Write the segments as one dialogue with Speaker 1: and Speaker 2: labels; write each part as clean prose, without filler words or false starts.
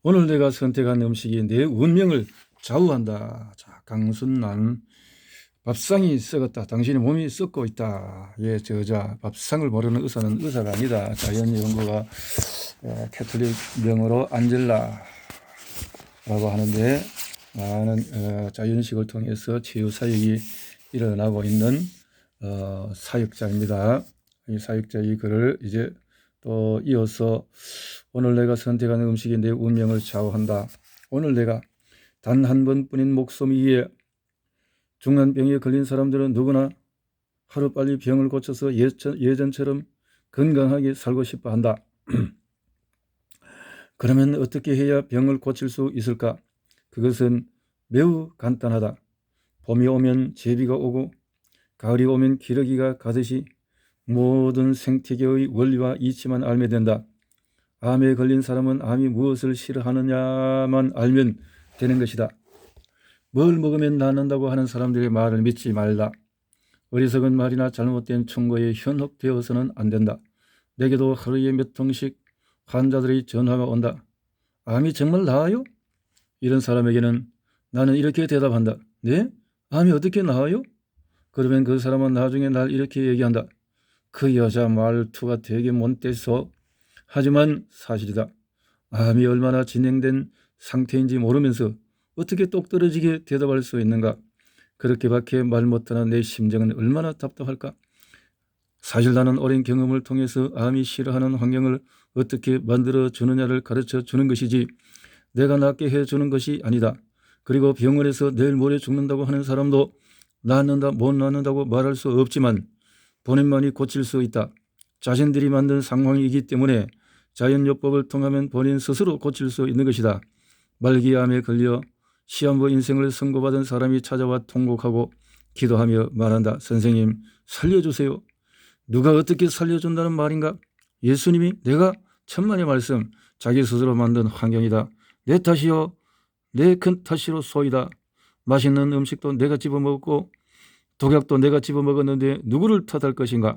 Speaker 1: 오늘 내가 선택한 음식이 내 운명을 좌우한다. 자, 강순남. 밥상이 썩었다. 당신의 몸이 썩고 있다. 예, 저자. 밥상을 모르는 의사는 의사가 아니다. 자연연구가 캐톨릭 명으로 안젤라라고 하는데 많은 자연식을 통해서 치유 사역이 일어나고 있는 사역자입니다. 이 사역자의 글을 이제 또 이어서 오늘 내가 선택하는 음식이 내 운명을 좌우한다. 오늘 내가 단 한 번뿐인 목숨 위에 중환병에 걸린 사람들은 누구나 하루빨리 병을 고쳐서 예전처럼 건강하게 살고 싶어 한다. 그러면 어떻게 해야 병을 고칠 수 있을까? 그것은 매우 간단하다. 봄이 오면 제비가 오고 가을이 오면 기러기가 가듯이 모든 생태계의 원리와 이치만 알면 된다. 암에 걸린 사람은 암이 무엇을 싫어하느냐만 알면 되는 것이다. 뭘 먹으면 낫는다고 하는 사람들의 말을 믿지 말라. 어리석은 말이나 잘못된 충고에 현혹되어서는 안 된다. 내게도 하루에 몇 통씩 환자들의 전화가 온다. 암이 정말 나아요? 이런 사람에게는 나는 이렇게 대답한다. 네? 암이 어떻게 나아요? 그러면 그 사람은 나중에 날 이렇게 얘기한다. 그 여자 말투가 되게 못돼서. 하지만 사실이다. 암이 얼마나 진행된 상태인지 모르면서 어떻게 똑떨어지게 대답할 수 있는가? 그렇게밖에 말 못하는 내 심정은 얼마나 답답할까? 사실 나는 오랜 경험을 통해서 암이 싫어하는 환경을 어떻게 만들어주느냐를 가르쳐 주는 것이지 내가 낫게 해주는 것이 아니다. 그리고 병원에서 내일 모레 죽는다고 하는 사람도 낫는다 못 낫는다고 말할 수 없지만 본인만이 고칠 수 있다. 자신들이 만든 상황이기 때문에 자연요법을 통하면 본인 스스로 고칠 수 있는 것이다. 말기암에 걸려 시한부 인생을 선고받은 사람이 찾아와 통곡하고 기도하며 말한다. 선생님, 살려주세요. 누가 어떻게 살려준다는 말인가? 예수님이 내가 천만의 말씀, 자기 스스로 만든 환경이다. 내 탓이요, 내 큰 탓이로 소이다. 맛있는 음식도 내가 집어먹고 독약도 내가 집어먹었는데 누구를 탓할 것인가?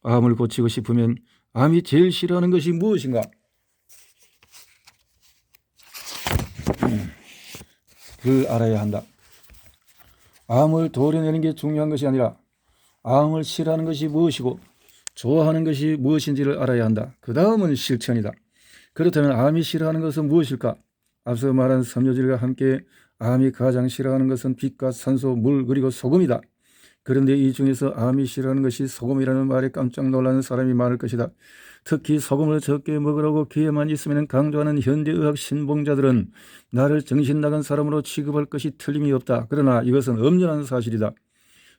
Speaker 1: 암을 고치고 싶으면 암이 제일 싫어하는 것이 무엇인가? 그걸 알아야 한다. 암을 도려내는 게 중요한 것이 아니라 암을 싫어하는 것이 무엇이고 좋아하는 것이 무엇인지를 알아야 한다. 그 다음은 실천이다. 그렇다면 암이 싫어하는 것은 무엇일까? 앞서 말한 섬유질과 함께 암이 가장 싫어하는 것은 빛과 산소, 물 그리고 소금이다. 그런데 이 중에서 암이 싫어하는 것이 소금이라는 말에 깜짝 놀라는 사람이 많을 것이다. 특히 소금을 적게 먹으라고 기회만 있으면 강조하는 현대의학 신봉자들은 나를 정신 나간 사람으로 취급할 것이 틀림이 없다. 그러나 이것은 엄연한 사실이다.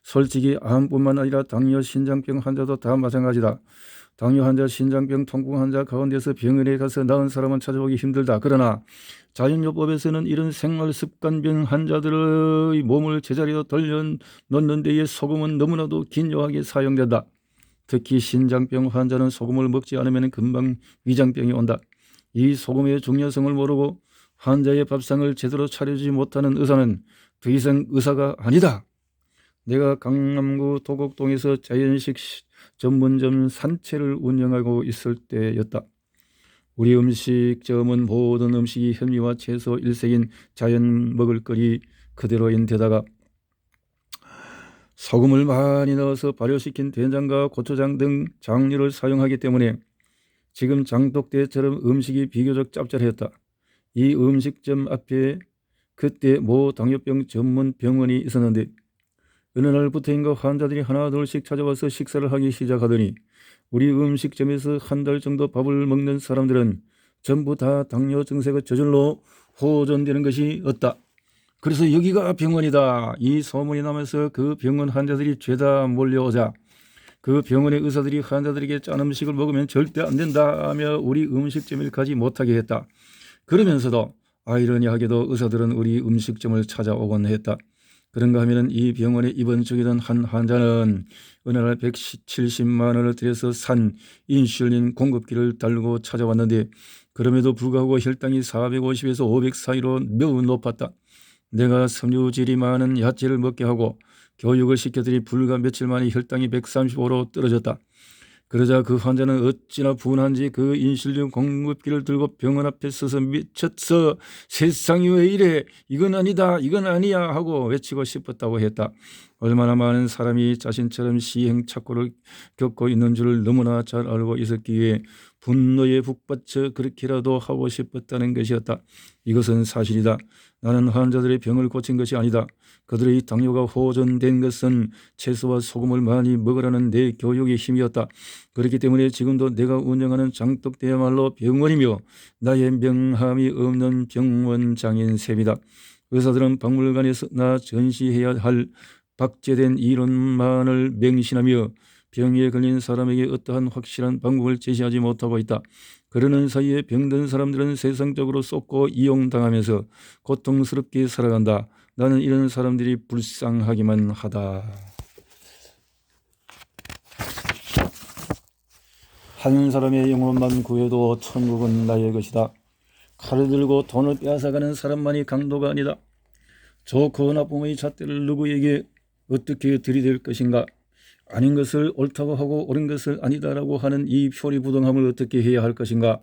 Speaker 1: 솔직히 암뿐만 아니라 당뇨, 신장병 환자도 다 마찬가지다. 당뇨 환자, 신장병, 통풍 환자 가운데서 병원에 가서 나은 사람은 찾아보기 힘들다. 그러나 자연요법에서는 이런 생활습관병 환자들의 몸을 제자리로 돌려놓는 데에 소금은 너무나도 긴요하게 사용된다. 특히 신장병 환자는 소금을 먹지 않으면 금방 위장병이 온다. 이 소금의 중요성을 모르고 환자의 밥상을 제대로 차려주지 못하는 의사는 더 이상 의사가 아니다. 내가 강남구 도곡동에서 자연식 전문점 산채를 운영하고 있을 때였다. 우리 음식점은 모든 음식이 현미와 채소 일색인 자연 먹을거리 그대로인 데다가 소금을 많이 넣어서 발효시킨 된장과 고추장 등 장류를 사용하기 때문에 지금 장독대처럼 음식이 비교적 짭짤했다. 이 음식점 앞에 그때 모 당뇨병 전문 병원이 있었는데 어느 날부터인가 환자들이 하나 둘씩 찾아와서 식사를 하기 시작하더니 우리 음식점에서 한 달 정도 밥을 먹는 사람들은 전부 다 당뇨 증세가 저절로 호전되는 것이 없다. 그래서 여기가 병원이다. 이 소문이 나면서 그 병원 환자들이 죄다 몰려오자 그 병원의 의사들이 환자들에게 짠 음식을 먹으면 절대 안 된다 하며 우리 음식점을 가지 못하게 했다. 그러면서도 아이러니하게도 의사들은 우리 음식점을 찾아오곤 했다. 그런가 하면 이 병원에 입원 중이던 한 환자는 어느 날 170만 원을 들여서 산 인슐린 공급기를 달고 찾아왔는데 그럼에도 불구하고 혈당이 450에서 500 사이로 매우 높았다. 내가 섬유질이 많은 야채를 먹게 하고 교육을 시켜드리 불과 며칠 만에 혈당이 135로 떨어졌다. 그러자 그 환자는 어찌나 분한지 그 인슐린 공급기를 들고 병원 앞에 서서 미쳤어. 세상이 왜 이래. 이건 아니다. 이건 아니야 하고 외치고 싶었다고 했다. 얼마나 많은 사람이 자신처럼 시행착오를 겪고 있는 줄을 너무나 잘 알고 있었기에 분노에 북받쳐 그렇게라도 하고 싶었다는 것이었다. 이것은 사실이다. 나는 환자들의 병을 고친 것이 아니다. 그들의 당뇨가 호전된 것은 채소와 소금을 많이 먹으라는 내 교육의 힘이었다. 그렇기 때문에 지금도 내가 운영하는 장독대야말로 병원이며 나의 명함이 없는 병원장인 셈이다. 의사들은 박물관에서 나 전시해야 할 박제된 이론만을 맹신하며 병에 걸린 사람에게 어떠한 확실한 방법을 제시하지 못하고 있다. 그러는 사이에 병든 사람들은 세상적으로 쏟고 이용당하면서 고통스럽게 살아간다. 나는 이런 사람들이 불쌍하기만 하다. 한 사람의 영혼만 구해도 천국은 나의 것이다. 칼을 들고 돈을 빼앗아가는 사람만이 강도가 아니다. 좋고 나쁨의 잣대를 누구에게 어떻게 들이댈 것인가? 아닌 것을 옳다고 하고 옳은 것을 아니다라고 하는 이 표리부동함을 어떻게 해야 할 것인가?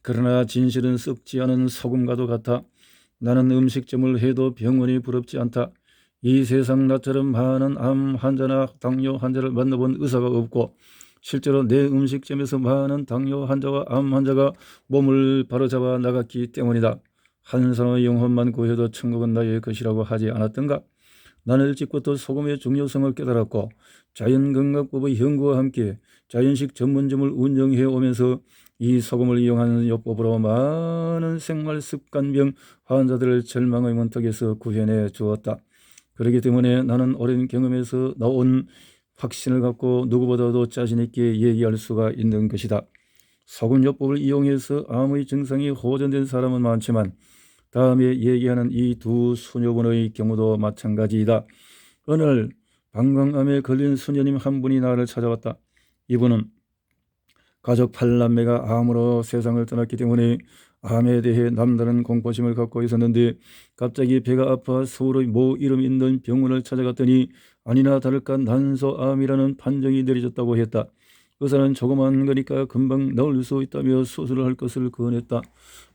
Speaker 1: 그러나 진실은 썩지 않은 소금과도 같아. 나는 음식점을 해도 병원이 부럽지 않다. 이 세상 나처럼 많은 암 환자나 당뇨 환자를 만나본 의사가 없고 실제로 내 음식점에서 많은 당뇨 환자와 암 환자가 몸을 바로잡아 나갔기 때문이다. 한 사람의 영혼만 구해도 천국은 나의 것이라고 하지 않았던가? 나는 일찍부터 소금의 중요성을 깨달았고 자연건강법의 연구와 함께 자연식 전문점을 운영해 오면서 이 소금을 이용하는 요법으로 많은 생활습관병 환자들을 절망의 문턱에서 구해내 주었다. 그렇기 때문에 나는 오랜 경험에서 나온 확신을 갖고 누구보다도 자신 있게 얘기할 수가 있는 것이다. 소금요법을 이용해서 암의 증상이 호전된 사람은 많지만 다음에 얘기하는 이 두 수녀분의 경우도 마찬가지이다. 오늘 방광암에 걸린 수녀님 한 분이 나를 찾아왔다. 이분은 가족 8남매가 암으로 세상을 떠났기 때문에 암에 대해 남다른 공포심을 갖고 있었는데 갑자기 배가 아파 서울의 모 이름 있는 병원을 찾아갔더니 아니나 다를까 난소암이라는 판정이 내려졌다고 했다. 의사는 조그만 거니까 금방 나을 수 있다며 수술을 할 것을 권했다.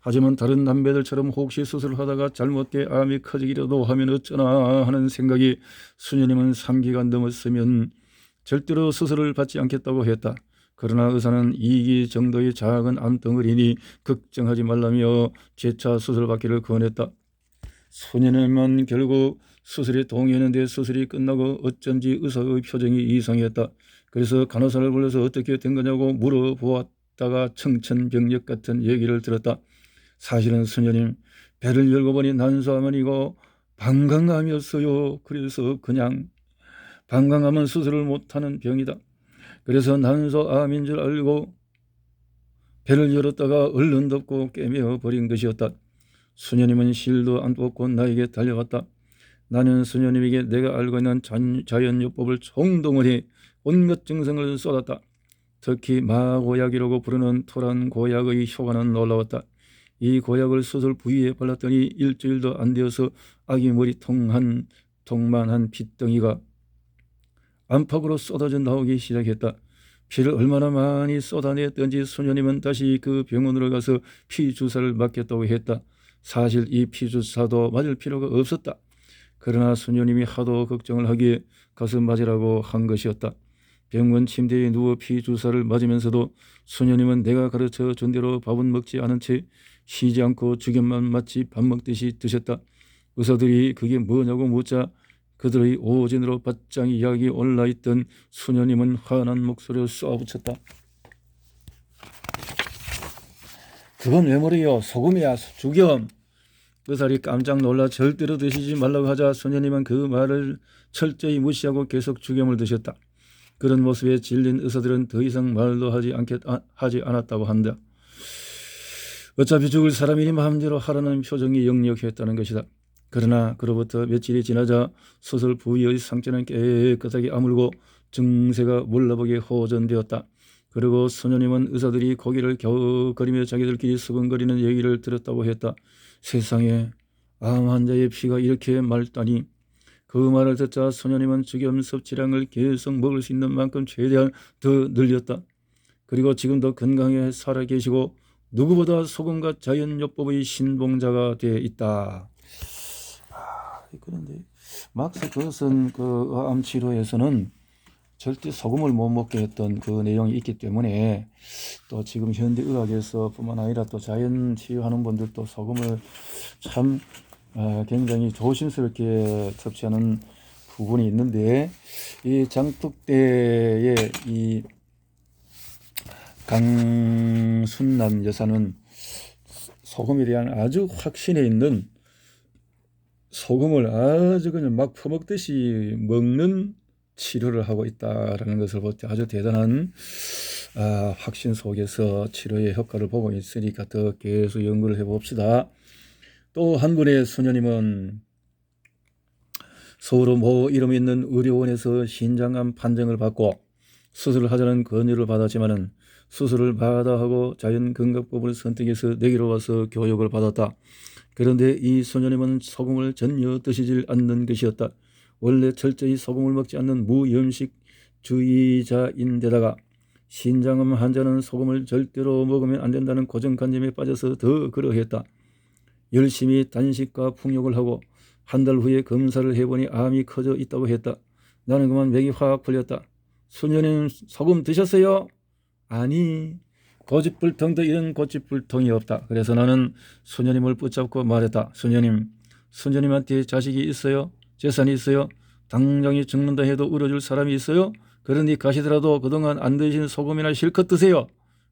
Speaker 1: 하지만 다른 남매들처럼 혹시 수술을 하다가 잘못돼 암이 커지기라도 하면 어쩌나 하는 생각이 수녀님은 3기가 넘었으면 절대로 수술을 받지 않겠다고 했다. 그러나 의사는 2기 정도의 작은 암덩어리니 걱정하지 말라며 재차 수술받기를 권했다. 소년은 결국 수술에 동의했는데 수술이 끝나고 어쩐지 의사의 표정이 이상했다. 그래서 간호사를 불러서 어떻게 된 거냐고 물어보았다가 청천벽력 같은 얘기를 들었다. 사실은 수녀님, 배를 열고 보니 난소암이고 방광암이었어요. 그래서 그냥 방광암은 수술을 못하는 병이다. 그래서 난소암인 줄 알고 배를 열었다가 얼른 덮고 깨며 버린 것이었다. 수녀님은 실도 안 뽑고 나에게 달려왔다. 나는 수녀님에게 내가 알고 있는 자연요법을 총동원해 온갖 증상을 쏟았다. 특히 마고약이라고 부르는 토란 고약의 효과는 놀라웠다. 이 고약을 수술 부위에 발랐더니 일주일도 안 되어서 아기 머리통만한 핏덩이가 안팎으로 쏟아져 나오기 시작했다. 피를 얼마나 많이 쏟아냈던지 수녀님은 다시 그 병원으로 가서 피 주사를 맞겠다고 했다. 사실 이 피 주사도 맞을 필요가 없었다. 그러나 수녀님이 하도 걱정을 하기에 가서 맞으라고 한 것이었다. 병원 침대에 누워 피 주사를 맞으면서도 수녀님은 내가 가르쳐 준 대로 밥은 먹지 않은 채 쉬지 않고 죽염만 마치 밥 먹듯이 드셨다. 의사들이 그게 뭐냐고 묻자 그들의 오진으로 바짝 이야기 올라있던 수녀님은 환한 목소리로 쏘아붙였다. 그건 왜 모르요? 소금이야, 죽염. 의사들이 깜짝 놀라 절대로 드시지 말라고 하자 수녀님은 그 말을 철저히 무시하고 계속 죽염을 드셨다. 그런 모습에 질린 의사들은 더 이상 말도 하지 않았다고 한다. 어차피 죽을 사람이니 마음대로 하라는 표정이 역력했다는 것이다. 그러나 그로부터 며칠이 지나자 수술 부위의 상처는 깨끗하게 아물고 증세가 몰라보게 호전되었다. 그리고 수녀님은 의사들이 고개를 갸웃거리며 자기들끼리 수근거리는 얘기를 들었다고 했다. 세상에 암 환자의 피가 이렇게 맑다니. 그 말을 듣자 수녀님은 죽염 섭취량을 계속 먹을 수 있는 만큼 최대한 더 늘렸다. 그리고 지금도 건강에 살아계시고 누구보다 소금과 자연요법의 신봉자가 되어 있다. 그런데 막스 그것은 그 암 치료에서는 절대 소금을 못 먹게 했던 그 내용이 있기 때문에 또 지금 현대 의학에서 뿐만 아니라 또 자연 치유하는 분들도 소금을 참 굉장히 조심스럽게 섭취하는 부분이 있는데, 이 장독대의 이 강순남 여사는 소금에 대한 아주 확신에 있는, 소금을 아주 그냥 막 퍼먹듯이 먹는 치료를 하고 있다라는 것을 볼 때 아주 대단한 확신 속에서 치료의 효과를 보고 있으니까 더 계속 연구를 해봅시다. 또 한 분의 수녀님은 서울의 모 이름 있는 의료원에서 신장암 판정을 받고 수술을 하자는 권유를 받았지만은 수술을 마다하고 자연건강법을 선택해서 내게로 와서 교육을 받았다. 그런데 이 수녀님은 소금을 전혀 드시질 않는 것이었다. 원래 철저히 소금을 먹지 않는 무염식주의자인데다가 신장암 환자는 소금을 절대로 먹으면 안 된다는 고정관념에 빠져서 더 그러했다. 열심히 단식과 풍욕을 하고 한 달 후에 검사를 해보니 암이 커져 있다고 했다. 나는 그만 맥이 확 풀렸다. 수녀님 소금 드셨어요? 아니, 고집불통도 이런 고집불통이 없다. 그래서 나는 수녀님을 붙잡고 말했다. 수녀님한테 자식이 있어요? 재산이 있어요? 당장에 죽는다 해도 울어줄 사람이 있어요? 그러니 가시더라도 그동안 안 드신 소금이나 실컷 드세요.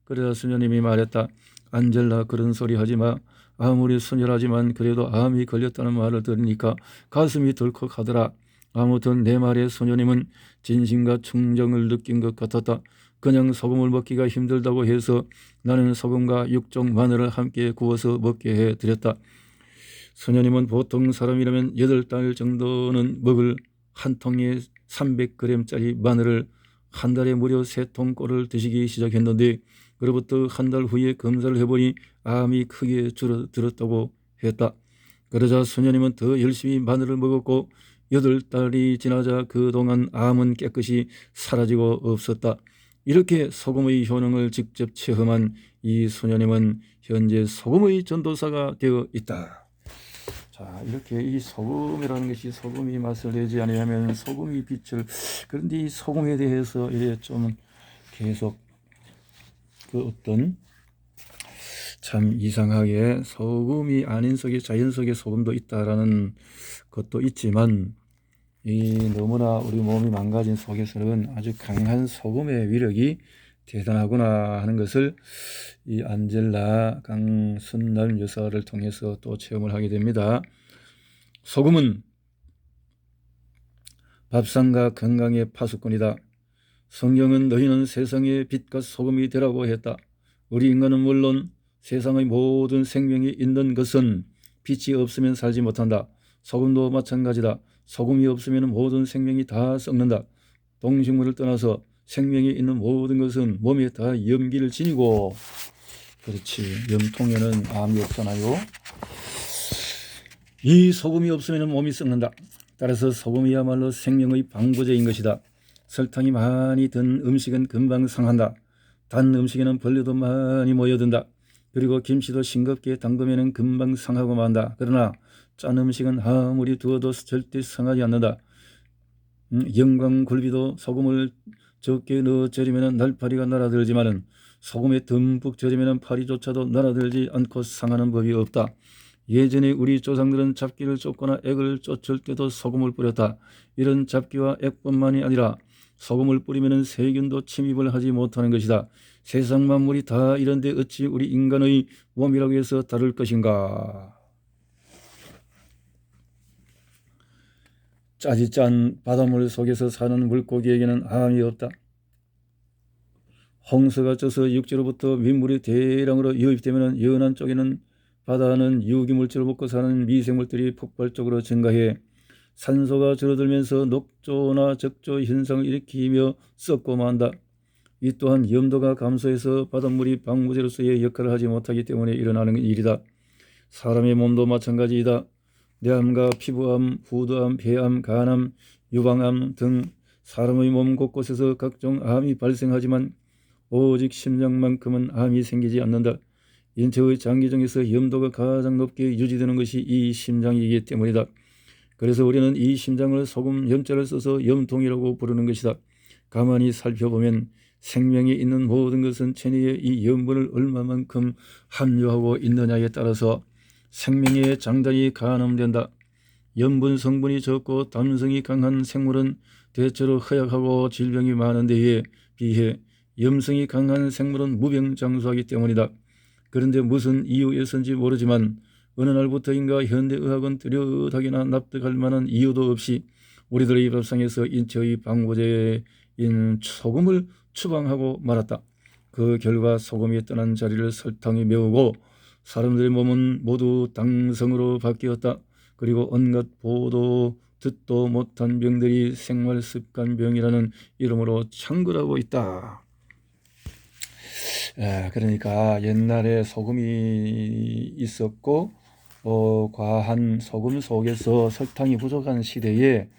Speaker 1: 그래서 수녀님이 말했다. 안젤라, 그런 소리 하지 마. 아무리 순혈하지만 그래도 암이 걸렸다는 말을 들으니까 가슴이 덜컥하더라. 아무튼 내 말에 수녀님은 진심과 충정을 느낀 것 같았다. 그냥 소금을 먹기가 힘들다고 해서 나는 소금과 육종 마늘을 함께 구워서 먹게 해드렸다. 수녀님은 보통 사람이라면 8달 정도는 먹을 한 통에 300g짜리 마늘을 한 달에 무려 3통꼴을 드시기 시작했는데, 그로부터 한 달 후에 검사를 해보니 암이 크게 줄어들었다고 했다. 그러자 수녀님은 더 열심히 마늘을 먹었고 8달이 지나자 그동안 암은 깨끗이 사라지고 없었다. 이렇게 소금의 효능을 직접 체험한 이 수녀님은 현재 소금의 전도사가 되어 있다. 자, 이렇게 이 소금이라는 것이, 소금이 맛을 내지 아니하면 소금이 빛을, 그런데 이 소금에 대해서 이래 좀 계속 그 어떤 참 이상하게 소금이 아닌 속에 자연 속에 소금도 있다라는 것도 있지만, 이 너무나 우리 몸이 망가진 속에서는 아주 강한 소금의 위력이 대단하구나 하는 것을 이 안젤라 강순남 여사를 통해서 또 체험을 하게 됩니다. 소금은 밥상과 건강의 파수꾼이다. 성경은 너희는 세상의 빛과 소금이 되라고 했다. 우리 인간은 물론 세상의 모든 생명이 있는 것은 빛이 없으면 살지 못한다. 소금도 마찬가지다. 소금이 없으면 모든 생명이 다 썩는다. 동식물을 떠나서 생명이 있는 모든 것은 몸에 다 염기를 지니고, 그렇지, 염통에는 암이 없잖아요. 이 소금이 없으면 몸이 썩는다. 따라서 소금이야말로 생명의 방부제인 것이다. 설탕이 많이 든 음식은 금방 상한다. 단 음식에는 벌레도 많이 모여든다. 그리고 김치도 싱겁게 담그면 금방 상하고 만다. 그러나 짠 음식은 아무리 두어도 절대 상하지 않는다. 영광굴비도 소금을 적게 넣어 절이면 날파리가 날아들지만은 소금에 듬뿍 절이면 파리조차도 날아들지 않고 상하는 법이 없다. 예전에 우리 조상들은 잡기를 쫓거나 액을 쫓을 때도 소금을 뿌렸다. 이런 잡기와 액뿐만이 아니라 소금을 뿌리면 세균도 침입을 하지 못하는 것이다. 세상 만물이 다 이런데 어찌 우리 인간의 몸이라고 해서 다를 것인가. 짜지 짠 바닷물 속에서 사는 물고기에게는 암이 없다. 홍수가 쪄서 육지로부터 민물이 대량으로 유입되면 연안 쪽에는 바다는 유기물질을 먹고 사는 미생물들이 폭발적으로 증가해 산소가 줄어들면서 녹조나 적조 현상을 일으키며 썩고 만다. 이 또한 염도가 감소해서 바닷물이 방부제로서의 역할을 하지 못하기 때문에 일어나는 일이다. 사람의 몸도 마찬가지이다. 뇌암과 피부암, 후두암, 폐암, 간암, 유방암 등 사람의 몸 곳곳에서 각종 암이 발생하지만 오직 심장만큼은 암이 생기지 않는다. 인체의 장기 중에서 염도가 가장 높게 유지되는 것이 이 심장이기 때문이다. 그래서 우리는 이 심장을 소금 염자를 써서 염통이라고 부르는 것이다. 가만히 살펴보면 생명이 있는 모든 것은 체내에 이 염분을 얼마만큼 함유하고 있느냐에 따라서 생명의 장단이 가늠된다. 염분 성분이 적고 담성이 강한 생물은 대체로 허약하고 질병이 많은 데에 비해 염성이 강한 생물은 무병장수하기 때문이다. 그런데 무슨 이유에서인지 모르지만 어느 날부터인가 현대의학은 뚜렷하게나 납득할 만한 이유도 없이 우리들의 밥상에서 인체의 방부제인 소금을 추방하고 말았다. 그 결과 소금이 떠난 자리를 설탕이 메우고 사람들의 몸은 모두 당성으로 바뀌었다. 그리고 온갖 보도 듣도 못한 병들이 생활습관병이라는 이름으로 창궐하고 있다. 그러니까 옛날에 소금이 있었고 과한 소금 속에서 설탕이 부족한 시대에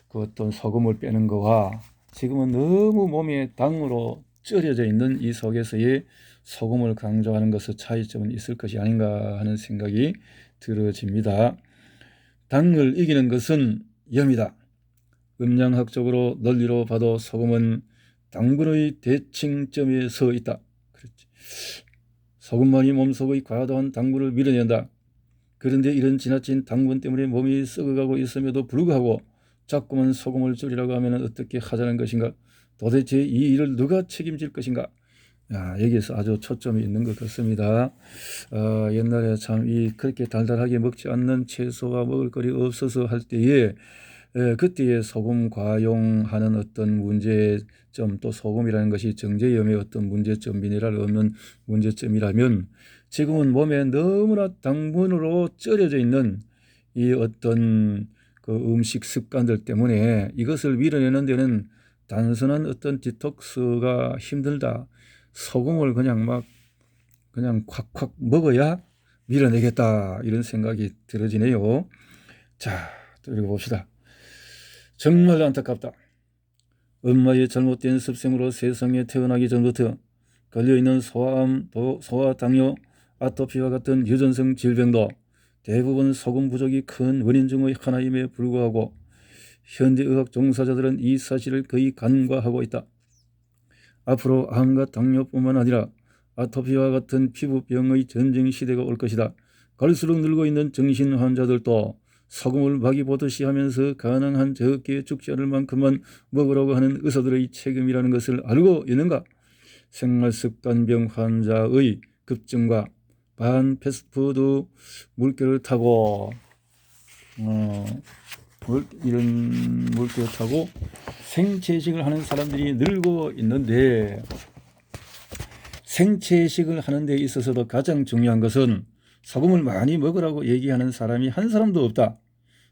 Speaker 1: 그 어떤 소금을 빼는 거와 지금은 너무 몸에 당으로 쩔여져 있는 이 속에서의 소금을 강조하는 것의 차이점은 있을 것이 아닌가 하는 생각이 들어집니다. 당을 이기는 것은 염이다. 음양학적으로 논리로 봐도 소금은 당분의 대칭점에 서 있다. 그렇지. 소금만이 몸속의 과도한 당분을 밀어낸다. 그런데 이런 지나친 당분 때문에 몸이 썩어가고 있음에도 불구하고 자꾸만 소금을 줄이라고 하면 어떻게 하자는 것인가? 도대체 이 일을 누가 책임질 것인가? 여기에서 아주 초점이 있는 것 같습니다. 옛날에 참 그렇게 달달하게 먹지 않는 채소와 먹을 거리 없어서 할 때에 그때의 소금 과용하는 어떤 문제점, 또 소금이라는 것이 정제염의 어떤 문제점, 미네랄 없는 문제점이라면 지금은 몸에 너무나 당분으로 쩔여져 있는 이 어떤 그 음식 습관들 때문에 이것을 밀어내는 데는 단순한 어떤 디톡스가 힘들다. 소금을 그냥 콱콱 먹어야 밀어내겠다, 이런 생각이 들어지네요. 자, 또 읽어봅시다. 정말 안타깝다. 엄마의 잘못된 습성으로 세상에 태어나기 전부터 걸려있는 소아암, 소아당뇨, 아토피와 같은 유전성 질병도 대부분 소금 부족이 큰 원인 중의 하나임에 불구하고 현대의학 종사자들은 이 사실을 거의 간과하고 있다. 앞으로 암과 당뇨뿐만 아니라 아토피와 같은 피부병의 전쟁시대가 올 것이다. 갈수록 늘고 있는 정신 환자들도 소금을 막이 보듯이 하면서 가능한 적게 죽지 않을 만큼만 먹으라고 하는 의사들의 책임이라는 것을 알고 있는가? 생활습관병 환자의 급증과 반패스트푸드 물결을 타고 이런 물결을 타고 생채식을 하는 사람들이 늘고 있는데, 생채식을 하는 데 있어서도 가장 중요한 것은 소금을 많이 먹으라고 얘기하는 사람이 한 사람도 없다.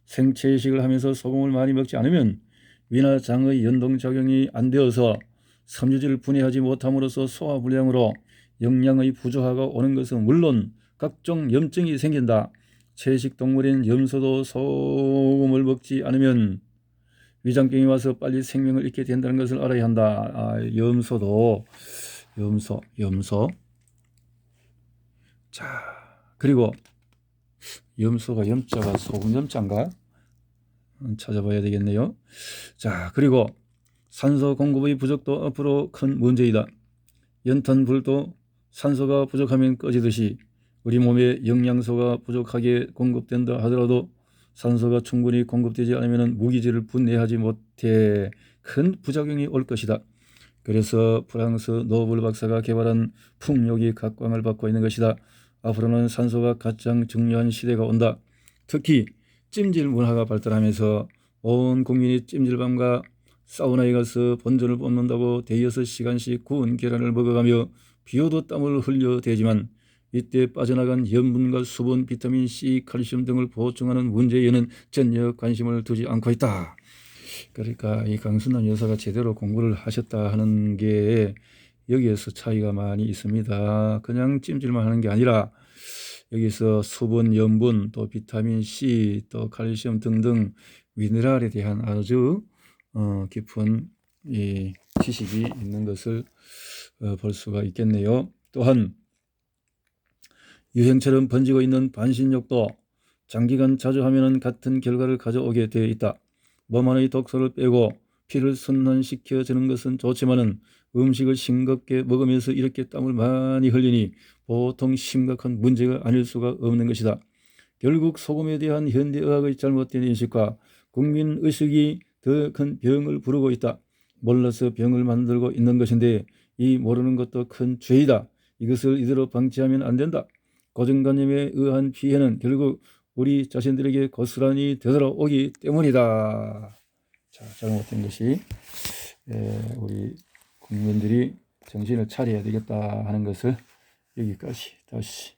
Speaker 1: 생채식을 하면서 소금을 많이 먹지 않으면 위나 장의 연동작용이 안 되어서 섬유질을 분해하지 못함으로써 소화불량으로 영양의 부조화가 오는 것은 물론 각종 염증이 생긴다. 채식동물인 염소도 소금을 먹지 않으면 위장병이 와서 빨리 생명을 잃게 된다는 것을 알아야 한다. 염소. 자, 그리고 염소가 염자가 소금 염자인가? 찾아봐야 되겠네요. 자, 그리고 산소 공급의 부족도 앞으로 큰 문제이다. 연탄불도 산소가 부족하면 꺼지듯이 우리 몸에 영양소가 부족하게 공급된다 하더라도 산소가 충분히 공급되지 않으면 무기질을 분해하지 못해 큰 부작용이 올 것이다. 그래서 프랑스 노블 박사가 개발한 풍력이 각광을 받고 있는 것이다. 앞으로는 산소가 가장 중요한 시대가 온다. 특히 찜질 문화가 발달하면서 온 국민이 찜질방과 사우나에 가서 본전을 뽑는다고 대여섯 시간씩 구운 계란을 먹어가며 비오도 땀을 흘려대지만 이때 빠져나간 염분과 수분, 비타민 C, 칼슘 등을 보충하는 문제에는 전혀 관심을 두지 않고 있다. 그러니까 이 강순남 여사가 제대로 공부를 하셨다 하는 게 여기에서 차이가 많이 있습니다. 그냥 찜질만 하는 게 아니라 여기서 수분, 염분, 또 비타민 C, 또 칼슘 등등 미네랄에 대한 아주 깊은 이 지식이 있는 것을 볼 수가 있겠네요. 또한 유행처럼 번지고 있는 반신욕도 장기간 자주 하면 같은 결과를 가져오게 되어 있다. 몸 안의 독소를 빼고 피를 순환시켜 주는 것은 좋지만은 음식을 싱겁게 먹으면서 이렇게 땀을 많이 흘리니 보통 심각한 문제가 아닐 수가 없는 것이다. 결국 소금에 대한 현대의학의 잘못된 인식과 국민의식이 더 큰 병을 부르고 있다. 몰라서 병을 만들고 있는 것인데 이 모르는 것도 큰 죄이다. 이것을 이대로 방치하면 안 된다. 고정관념에 의한 피해는 결국 우리 자신들에게 고스란히 되돌아오기 때문이다. 자, 잘못된 것이 우리 국민들이 정신을 차려야 되겠다 하는 것을 여기까지 다시